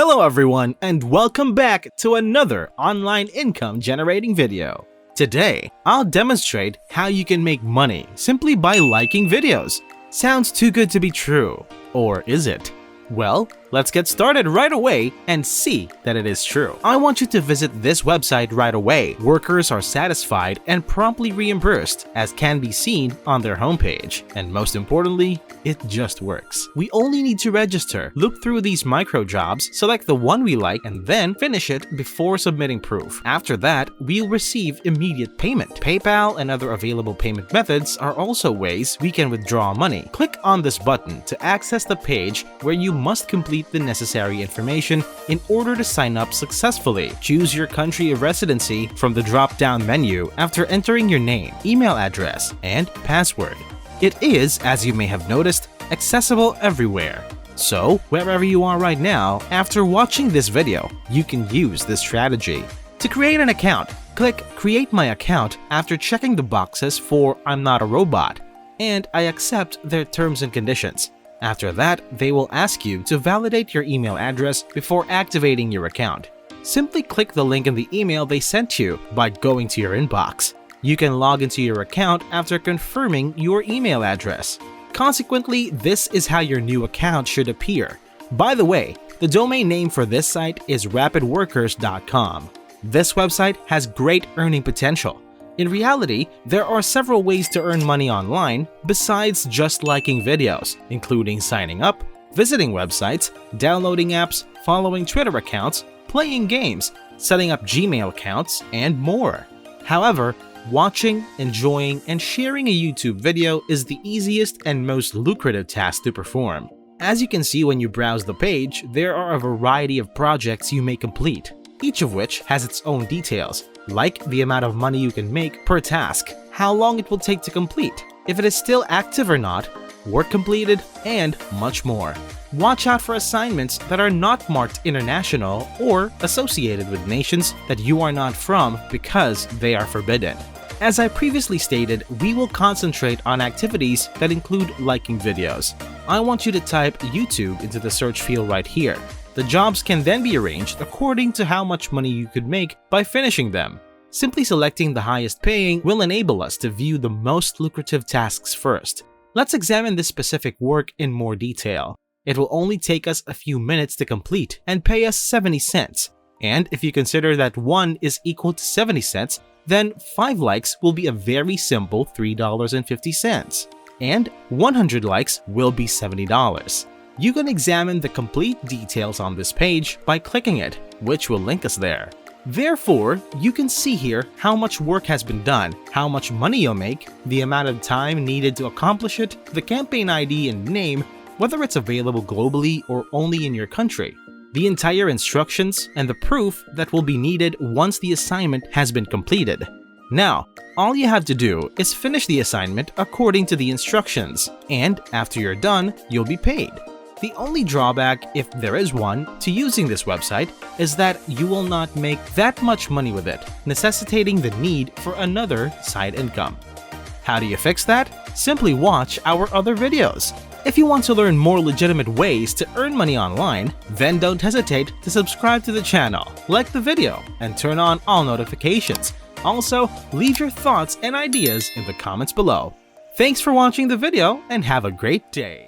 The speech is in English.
Hello everyone, and welcome back to another online income generating video. Today, I'll demonstrate how you can make money simply by liking videos. Sounds too good to be true, or is it? Well, let's get started right away and see that it is true. I want you to visit this website right away. Workers are satisfied and promptly reimbursed, as can be seen on their homepage. And most importantly, it just works. We only need to register, look through these micro jobs, select the one we like, and then finish it before submitting proof. After that, we'll receive immediate payment. PayPal and other available payment methods are also ways we can withdraw money. Click on this button to access the page where you must complete the necessary information in order to sign up successfully. Choose your country of residency from the drop-down menu after entering your name, email address, and password. It is, as you may have noticed, accessible everywhere. So, wherever you are right now, after watching this video, you can use this strategy. To create an account, click Create My Account after checking the boxes for I'm not a robot, and I accept their terms and conditions. After that, they will ask you to validate your email address before activating your account. Simply click the link in the email they sent you by going to your inbox. You can log into your account after confirming your email address. Consequently, this is how your new account should appear. By the way, the domain name for this site is rapidworkers.com. This website has great earning potential. In reality, there are several ways to earn money online besides just liking videos, including signing up, visiting websites, downloading apps, following Twitter accounts, playing games, setting up Gmail accounts, and more. However, watching, enjoying, and sharing a YouTube video is the easiest and most lucrative task to perform. As you can see when you browse the page, there are a variety of projects you may complete, each of which has its own details, like the amount of money you can make per task, how long it will take to complete, if it is still active or not, work completed, and much more. Watch out for assignments that are not marked international or associated with nations that you are not from because they are forbidden. As I previously stated, we will concentrate on activities that include liking videos. I want you to type YouTube into the search field right here. The jobs can then be arranged according to how much money you could make by finishing them. Simply selecting the highest paying will enable us to view the most lucrative tasks first. Let's examine this specific work in more detail. It will only take us a few minutes to complete and pay us 70 cents. And if you consider that 1 is equal to 70 cents, then 5 likes will be a very simple $3.50. And 100 likes will be $70. You can examine the complete details on this page by clicking it, which will link us there. Therefore, you can see here how much work has been done, how much money you'll make, the amount of time needed to accomplish it, the campaign ID and name, whether it's available globally or only in your country, the entire instructions, and the proof that will be needed once the assignment has been completed. Now, all you have to do is finish the assignment according to the instructions, and after you're done, you'll be paid. The only drawback, if there is one, to using this website is that you will not make that much money with it, necessitating the need for another side income. How do you fix that? Simply watch our other videos. If you want to learn more legitimate ways to earn money online, then don't hesitate to subscribe to the channel, like the video, and turn on all notifications. Also, leave your thoughts and ideas in the comments below. Thanks for watching the video and have a great day.